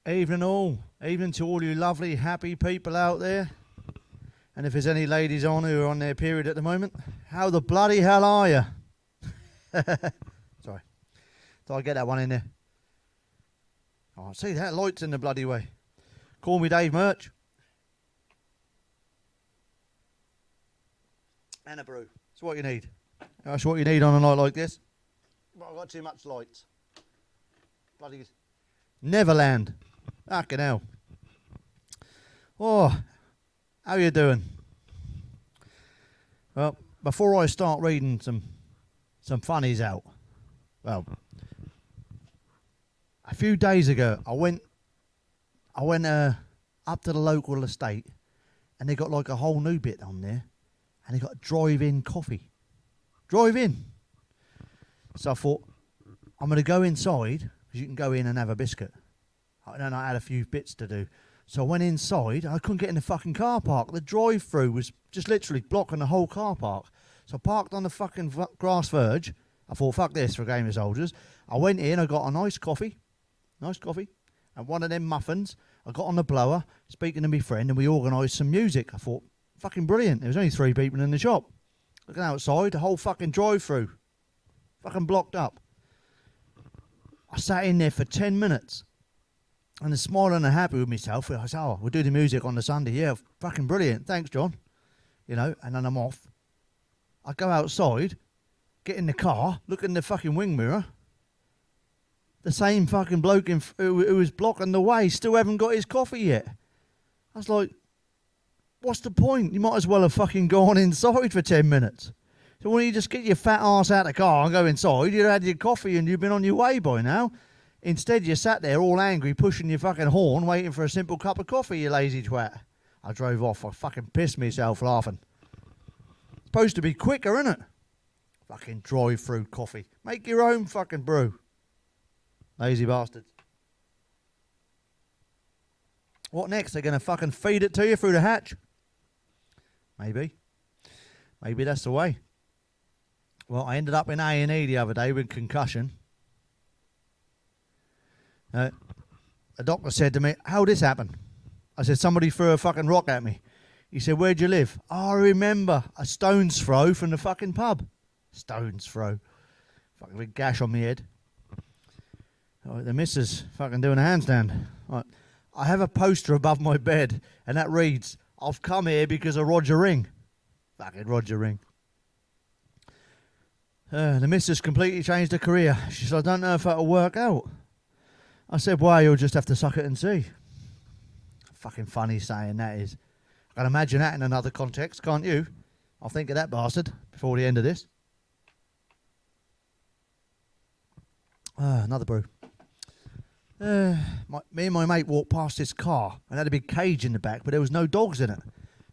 Evening all. Evening to all you lovely, happy people out there. And if there's any ladies on who are on their period at the moment, how the bloody hell are you? Sorry. Thought I'd get that one in there. Oh, see, that light's in the bloody way. Call me Dave Murch. And a brew. That's what you need. That's what you need on a night like this. But I've got too much lights. Bloody Neverland. Fucking hell. Oh, how you doing? Well, before I start reading some funnies out, well, a few days ago I went up to the local estate, and they got like a whole new bit on there, and they got drive-in coffee. Drive-in. So I thought, I'm going to go inside, because you can go in and have a biscuit. And I had a few bits to do. So I went inside. I couldn't get in the fucking car park. The drive-through was just literally blocking the whole car park. So I parked on the fucking grass verge. I thought, fuck this for a game of soldiers. I went in. I got a nice coffee, and one of them muffins. I got on the blower, speaking to my friend, and we organised some music. I thought, fucking brilliant. There was only 3 people in the shop. Looking outside, the whole fucking drive-through, fucking blocked up. I sat in there for 10 minutes. And smiling and happy with myself. I said, oh, we'll do the music on the Sunday. Yeah, fucking brilliant. Thanks, John. You know, and then I'm off. I go outside, get in the car, look in the fucking wing mirror. The same fucking bloke who was blocking the way still haven't got his coffee yet. I was like, what's the point? You might as well have fucking gone inside for 10 minutes. So why don't you just get your fat ass out of the car and go inside? You'd have had your coffee and you'd been on your way by now. Instead, you sat there all angry, pushing your fucking horn, waiting for a simple cup of coffee, you lazy twat. I drove off. I fucking pissed myself laughing. It's supposed to be quicker, isn't it? Fucking drive-through coffee. Make your own fucking brew. Lazy bastards. What next? They're going to fucking feed it to you through the hatch? Maybe. Maybe that's the way. Well, I ended up in A&E the other day with concussion. A doctor said to me, how'd this happen? I said, somebody threw a fucking rock at me. He said, where'd you live? Oh, I remember, a stone's throw from the fucking pub. Stone's throw. Fucking big gash on my head. The missus fucking doing a handstand. Right. I have a poster above my bed, and that reads, I've come here because of Roger Ring. Fucking Roger Ring. The missus completely changed her career. She said, I don't know if that'll work out. I said, well, you'll just have to suck it and see. Fucking funny saying that is. I can imagine that in another context, can't you? I'll think of that bastard before the end of this. Another brew. Me and my mate walked past this car and had a big cage in the back, but there was no dogs in it.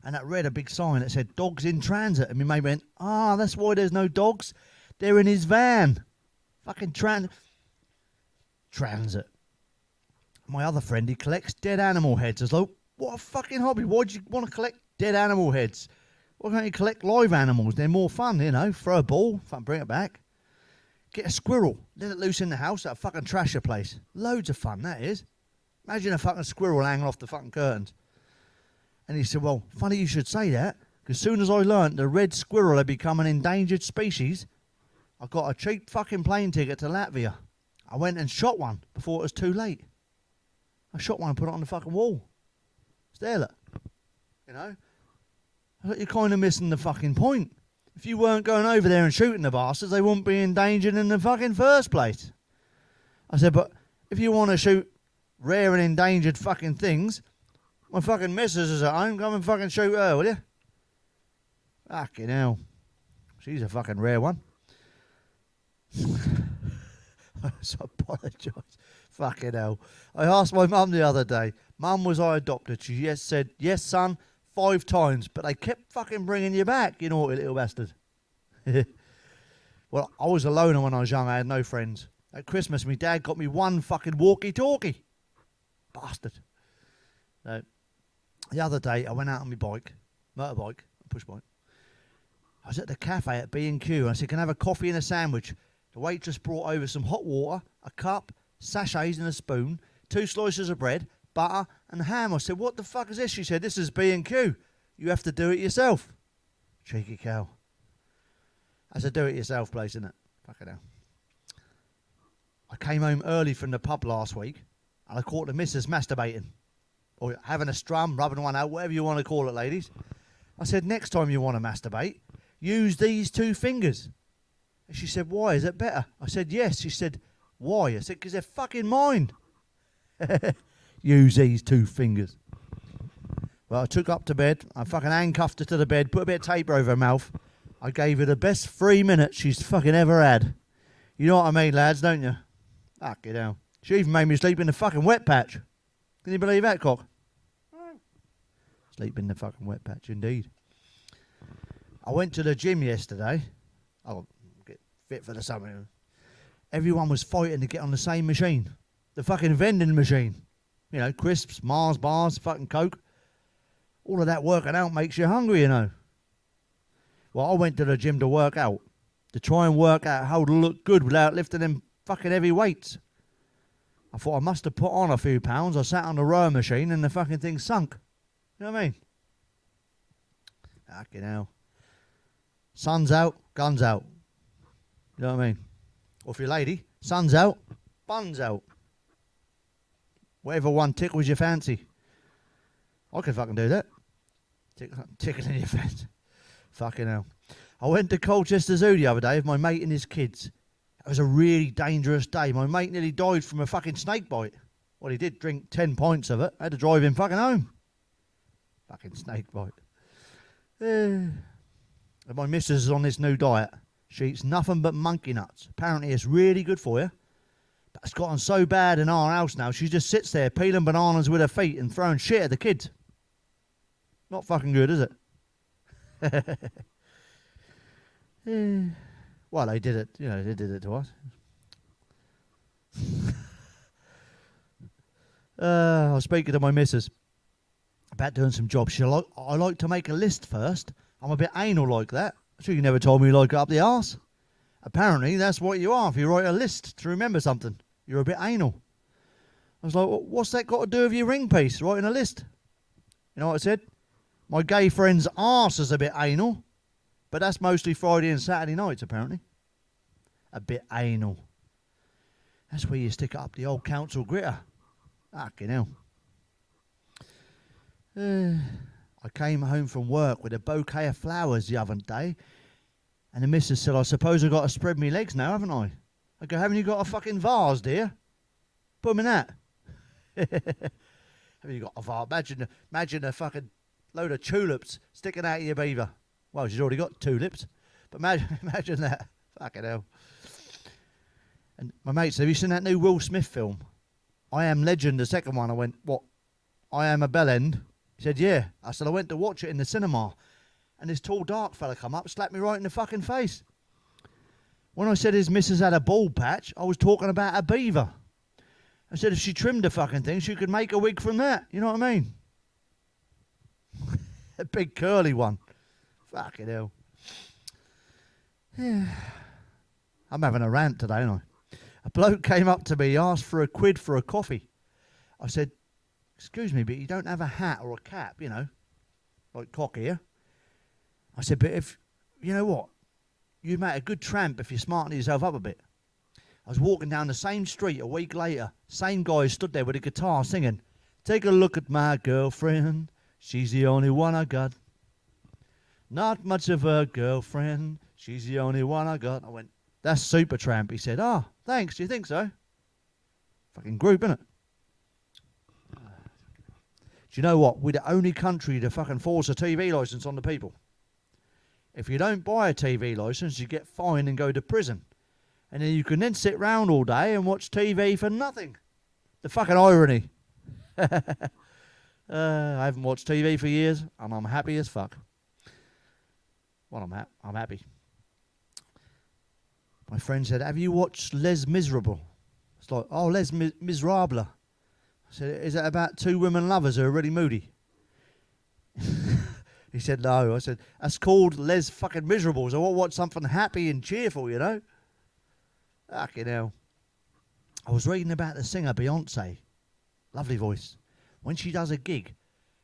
And that read a big sign that said, dogs in transit. And my mate went, that's why there's no dogs. They're in his van. Fucking transit. My other friend, he collects dead animal heads. I was like, what a fucking hobby. Why do you want to collect dead animal heads? Why can't you collect live animals? They're more fun, you know. Throw a ball, fucking bring it back. Get a squirrel, let it loose in the house, that'll fucking trash your place. Loads of fun, that is. Imagine a fucking squirrel hanging off the fucking curtains. And he said, well, funny you should say that, because as soon as I learnt the red squirrel had become an endangered species, I got a cheap fucking plane ticket to Latvia. I went and shot one before it was too late. I shot one and put it on the fucking wall. It's there, look. You know? You're kind of missing the fucking point. If you weren't going over there and shooting the bastards, they wouldn't be endangered in the fucking first place. I said, but if you want to shoot rare and endangered fucking things, my fucking missus is at home, come and fucking shoot her, will you? Fucking hell. She's a fucking rare one. I apologise. Fucking hell. I asked my mum the other day, Mum, was I adopted? She said, yes, son, 5 times, but they kept fucking bringing you back, you naughty little bastard. Well, I was alone when I was young. I had no friends. At Christmas, my dad got me one fucking walkie-talkie. Bastard. So, the other day, I went out on my bike, motorbike, push bike. I was at the cafe at B&Q, and I said, can I have a coffee and a sandwich? The waitress brought over some hot water, a cup, sachets and a spoon, 2 slices of bread, butter and ham. I said, what the fuck is this? She said, this is B&Q. You have to do it yourself. Cheeky cow. That's a do-it-yourself place, isn't it? Fucking hell. I came home early from the pub last week and I caught the missus masturbating. Or having a strum, rubbing one out, whatever you want to call it, ladies. I said, next time you want to masturbate, use these 2 fingers. And she said, why? Is it better? I said, yes. She said, why? I said, because they're fucking mine. Use these 2 fingers. Well, I took her up to bed. I fucking handcuffed her to the bed, put a bit of tape over her mouth. I gave her the best 3 minutes she's fucking ever had. You know what I mean, lads, don't you? Fucking hell. She even made me sleep in the fucking wet patch. Can you believe that, cock? Sleep in the fucking wet patch, indeed. I went to the gym yesterday. I'll get fit for the summer. Everyone was fighting to get on the same machine. The fucking vending machine. You know, crisps, Mars bars, fucking Coke. All of that working out makes you hungry, you know. Well, I went to the gym to work out. To try and work out how to look good without lifting them fucking heavy weights. I thought I must have put on a few pounds. I sat on the rower machine and the fucking thing sunk. You know what I mean? Fucking hell. Sun's out, guns out. You know what I mean? Or if you're a lady, sun's out, buns out. Whatever one tickles your fancy. I could fucking do that. Tickling your fancy. Fucking hell. I went to Colchester Zoo the other day with my mate and his kids. It was a really dangerous day. My mate nearly died from a fucking snake bite. Well, he did drink 10 pints of it. I had to drive him fucking home. Fucking snake bite. And my missus is on this new diet. She eats nothing but monkey nuts. Apparently it's really good for you. But it's gotten so bad in our house now, she just sits there peeling bananas with her feet and throwing shit at the kids. Not fucking good, is it? Well, they did it. You know, they did it to us. I was speaking to my missus about doing some jobs. I like to make a list first. I'm a bit anal like that. Sure, you never told me you like it up the arse. Apparently, that's what you are. If you write a list to remember something, you're a bit anal. I was like, well, what's that got to do with your ring piece, writing a list? You know what I said? My gay friend's arse is a bit anal, but that's mostly Friday and Saturday nights, apparently. A bit anal. That's where you stick it up the old council gritter. Fucking hell. I came home from work with a bouquet of flowers the other day, and the missus said, I suppose I've got to spread my legs now, haven't I? I go, haven't you got a fucking vase, dear? Put them in that. Haven't you got a vase? Imagine a fucking load of tulips sticking out of your beaver. Well, she's already got tulips, but imagine that. Fucking hell. And my mate said, have you seen that new Will Smith film? I Am Legend, the second one. I went, what? I Am a Bellend? He said, yeah. I said, I went to watch it in the cinema. And this tall, dark fella come up, slapped me right in the fucking face. When I said his missus had a bald patch, I was talking about a beaver. I said if she trimmed the fucking thing, she could make a wig from that. You know what I mean? A big curly one. Fucking hell. Yeah. I'm having a rant today, aren't I? A bloke came up to me, asked for £1 for a coffee. I said, excuse me, but you don't have a hat or a cap, you know, like cock here. I said, but if, you know what, you'd make a good tramp if you smarten yourself up a bit. I was walking down the same street a week later. Same guy stood there with a guitar singing, take a look at my girlfriend. She's the only one I got. Not much of a girlfriend. She's the only one I got. I went, that's super tramp. He said, oh, thanks. Do you think so? Fucking group, innit? Do you know what? We're the only country to fucking force a TV licence on the people. If you don't buy a TV licence, you get fined and go to prison. And then you can then sit round all day and watch TV for nothing. The fucking irony. I haven't watched TV for years, and I'm happy as fuck. Well, I'm happy. My friend said, have you watched Les Miserables? It's like, oh, Les Miserables. I said, is that about 2 women lovers who are really moody? He said, no. I said, that's called Les fucking Miserables. I want to watch something happy and cheerful, you know? Fucking hell. I was reading about the singer Beyonce. Lovely voice. When she does a gig,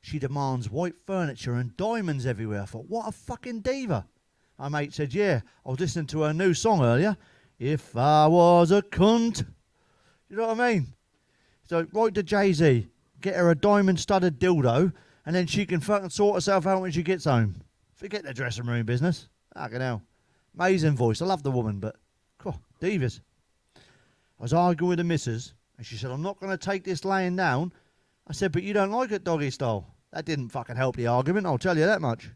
she demands white furniture and diamonds everywhere. I thought, what a fucking diva. My mate said, yeah, I was listening to her new song earlier. If I was a cunt. You know what I mean? So write to Jay-Z, get her a diamond-studded dildo, and then she can fucking sort herself out when she gets home. Forget the dressing room business. Fucking hell. Amazing voice. I love the woman, but divas. I was arguing with the missus, and she said, I'm not going to take this laying down. I said, but you don't like it doggy style. That didn't fucking help the argument, I'll tell you that much.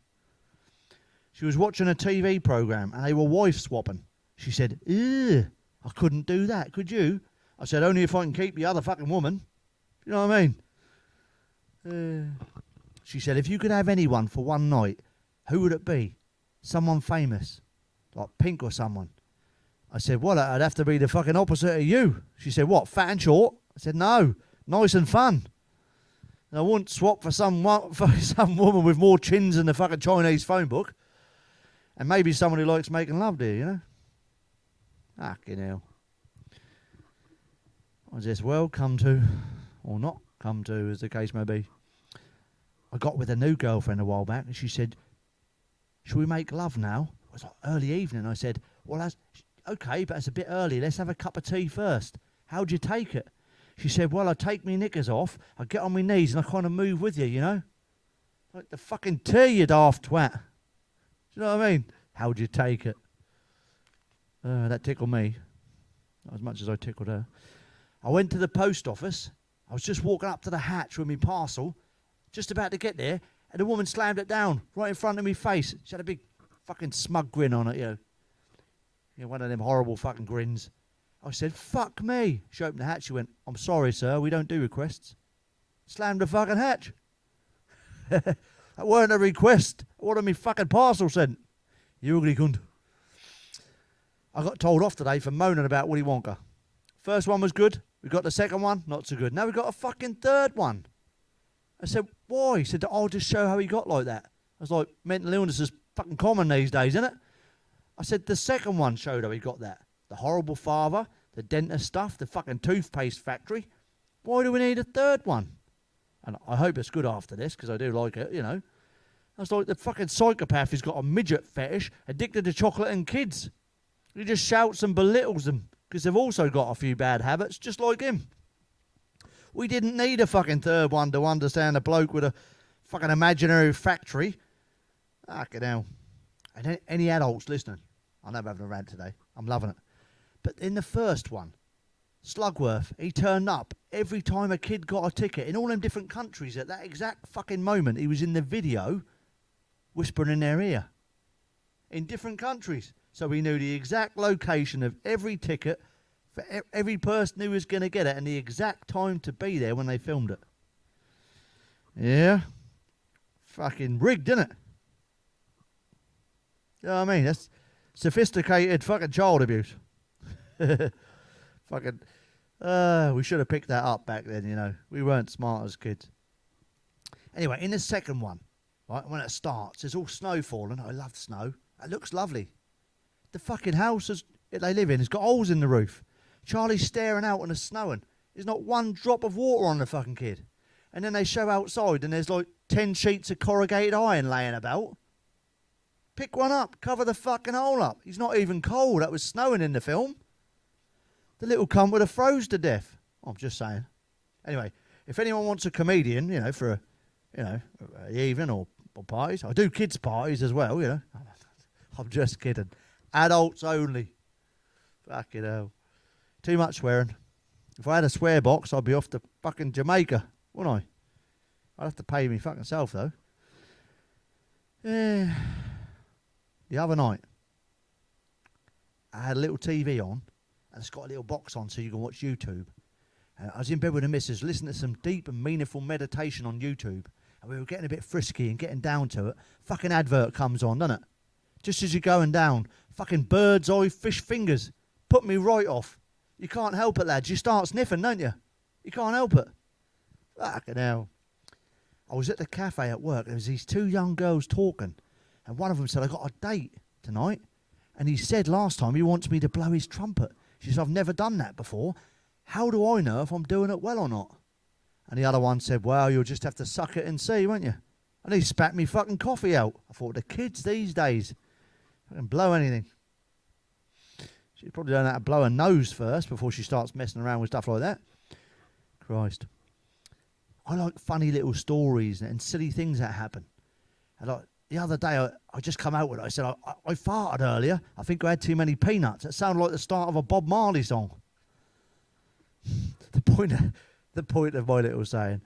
She was watching a TV programme, and they were wife swapping. She said, ew, I couldn't do that, could you? I said, only if I can keep the other fucking woman. You know what I mean? She said, if you could have anyone for one night, who would it be? Someone famous, like Pink or someone. I said, well, I'd have to be the fucking opposite of you. She said, what, fat and short? I said, no, nice and fun. And I wouldn't swap for some woman with more chins than the fucking Chinese phone book. And maybe someone who likes making love to you, you know? Fucking hell. I was just well come to, or not come to, as the case may be. I got with a new girlfriend a while back, and she said, shall we make love now? It was like early evening. I said, well, that's okay, but it's a bit early. Let's have a cup of tea first. How'd you take it? She said, well, I take me knickers off, I get on my knees, and I kind of move with you, you know? Like the fucking tea, you daft twat. Do you know what I mean? How'd you take it? That tickled me. Not as much as I tickled her. I went to the post office. I was just walking up to the hatch with my parcel, just about to get there, and the woman slammed it down right in front of me face. She had a big fucking smug grin on it, you know, one of them horrible fucking grins. I said, fuck me. She opened the hatch. She went, I'm sorry, sir, we don't do requests. Slammed the fucking hatch. That weren't a request. I wanted me fucking parcel sent. You ugly cunt. I got told off today for moaning about Willy Wonka. First one was good. We got the second one, not so good. Now we got a fucking third one. I said, why? He said, I'll just show how he got like that. I was like, mental illness is fucking common these days, isn't it? I said, the second one showed how he got that. The horrible father, the dentist stuff, the fucking toothpaste factory. Why do we need a third one? And I hope it's good after this, because I do like it, you know. I was like, the fucking psychopath who's got a midget fetish, addicted to chocolate and kids. He just shouts and belittles them, because they've also got a few bad habits, just like him. We didn't need a fucking third one to understand a bloke with a fucking imaginary factory. Fucking hell. And any adults listening, I know I'm having a rant today. I'm loving it. But in the first one, Slugworth, he turned up every time a kid got a ticket in all them different countries at that exact fucking moment. He was in the video whispering in their ear. In different countries. So we knew the exact location of every ticket for every person who was going to get it and the exact time to be there when they filmed it. Yeah. Fucking rigged, isn't it? You know what I mean? That's sophisticated fucking child abuse. Fucking, we should have picked that up back then, you know. We weren't smart as kids. Anyway, in the second one, right, when it starts, there's all snow falling. I love snow. It looks lovely. The fucking house they live in has got holes in the roof. Charlie's staring out and it's snowing. There's not one drop of water on the fucking kid. And then they show outside and there's like 10 sheets of corrugated iron laying about. Pick one up, cover the fucking hole up. He's not even cold. That was snowing in the film. The little cunt would have froze to death. I'm just saying. Anyway, if anyone wants a comedian, you know, for a evening or parties, I do kids' parties as well, you know. I'm just kidding. Adults only. Fucking hell. Too much swearing. If I had a swear box, I'd be off to fucking Jamaica, wouldn't I? I'd have to pay me fucking self, though. Yeah. The other night, I had a little TV on, and it's got a little box on so you can watch YouTube. I was in bed with the missus, listening to some deep and meaningful meditation on YouTube, and we were getting a bit frisky and getting down to it. Fucking advert comes on, doesn't it? Just as you're going down, fucking bird's eye fish fingers. Put me right off. You can't help it, lads. You start sniffing, don't you? You can't help it. Fucking hell. I was at the cafe at work. There was these two young girls talking. And one of them said, I got a date tonight. And he said last time he wants me to blow his trumpet. She said, I've never done that before. How do I know if I'm doing it well or not? And the other one said, well, you'll just have to suck it and see, won't you? And he spat me fucking coffee out. I thought, the kids these days can blow anything. She'd probably learn how to blow her nose first before she starts messing around with stuff like that. Christ. I like funny little stories and silly things that happen. And like the other day, I just come out with it. I said, I farted earlier. I think I had too many peanuts. It sounded like the start of a Bob Marley song. The point of my little saying,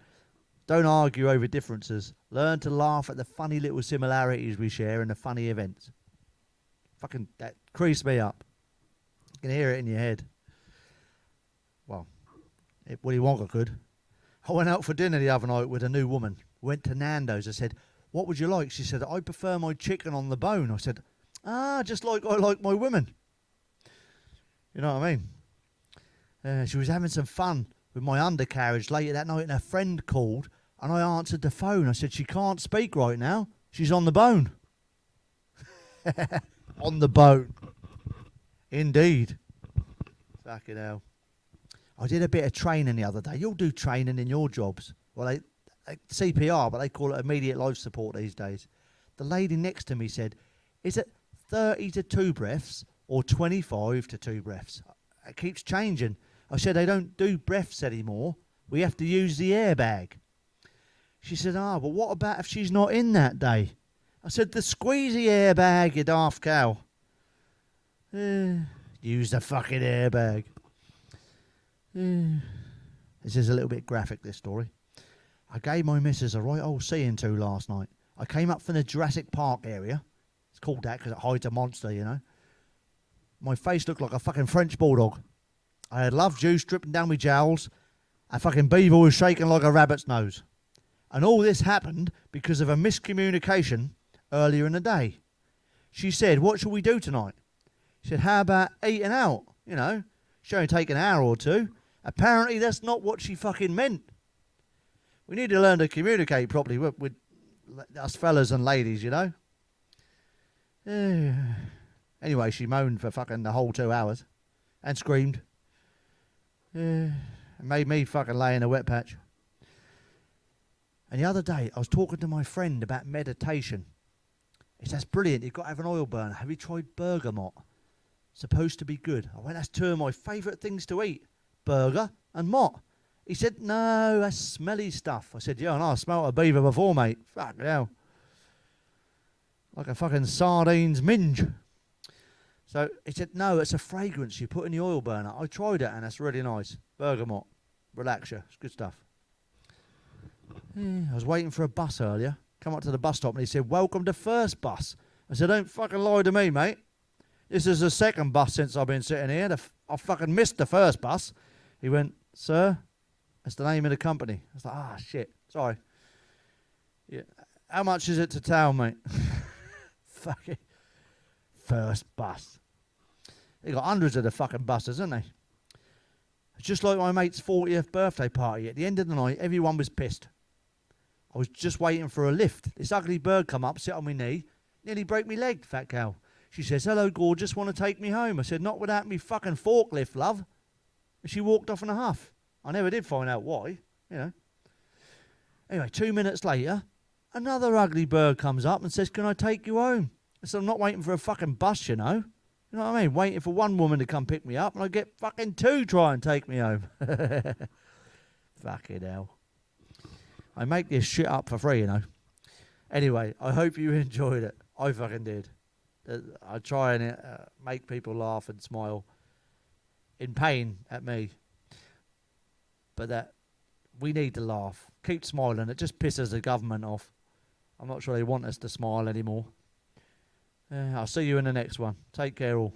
don't argue over differences. Learn to laugh at the funny little similarities we share and the funny events. Fucking, that creased me up. You can hear it in your head. Well, Willy Wonka could. I went out for dinner the other night with a new woman. Went to Nando's. I said, what would you like? She said, I prefer my chicken on the bone. I said, just like I like my women. You know what I mean? She was having some fun with my undercarriage later that night, and her friend called, and I answered the phone. I said, she can't speak right now. She's on the bone. On the bone. Indeed. Fucking hell. I did a bit of training the other day. You'll do training in your jobs. Well, they CPR, but they call it immediate life support these days. The lady next to me said, is it 30 to 2 breaths or 25 to 2 breaths? It keeps changing. I said, they don't do breaths anymore. We have to use the airbag. She said, but what about if she's not in that day? I said, the squeezy airbag, you daft cow. Use the fucking airbag. This is a little bit graphic, this story. I gave my missus a right old seeing to last night. I came up from the Jurassic Park area. It's called that because it hides a monster, you know. My face looked like a fucking French bulldog. I had love juice dripping down my jowls. And fucking beaver was shaking like a rabbit's nose. And all this happened because of a miscommunication earlier in the day. She said, what shall we do tonight? She said, how about eating out? You know, should only take an hour or two. Apparently that's not what she fucking meant. We need to learn to communicate properly with us fellas and ladies, you know. Anyway, she moaned for fucking the whole 2 hours. And screamed. It made me fucking lay in a wet patch. And the other day, I was talking to my friend about meditation. He said, that's brilliant. You've got to have an oil burner. Have you tried bergamot? Supposed to be good. I went, that's 2 of my favourite things to eat. Burger and mott. He said, no, that's smelly stuff. I said, yeah, no, I smelt a beaver before, mate. Fuck hell. Like a fucking sardines minge. So he said, no, it's a fragrance you put in the oil burner. I tried it and that's really nice. Bergamot. Relax you. It's good stuff. I was waiting for a bus earlier. Come up to the bus stop and he said, welcome to first bus. I said, don't fucking lie to me, mate. This is the second bus since I've been sitting here. I fucking missed the first bus. He went, sir, that's the name of the company. I was like, shit, sorry. Yeah. How much is it to town, mate? Fucking first bus. They got hundreds of the fucking buses, haven't they? It's just like my mate's 40th birthday party. At the end of the night, everyone was pissed. I was just waiting for a lift. This ugly bird come up, sit on my knee, nearly break me leg, fat cow. She says, hello, gorgeous, want to take me home? I said, not without me fucking forklift, love. And she walked off in a huff. I never did find out why, you know. Anyway, 2 minutes later, another ugly bird comes up and says, can I take you home? I said, I'm not waiting for a fucking bus, you know. You know what I mean? Waiting for one woman to come pick me up and I get fucking 2 try and take me home. Fucking hell. I make this shit up for free, you know. Anyway, I hope you enjoyed it. I fucking did. I try and make people laugh and smile in pain at me. But that we need to laugh. Keep smiling. It just pisses the government off. I'm not sure they want us to smile anymore. I'll see you in the next one. Take care all.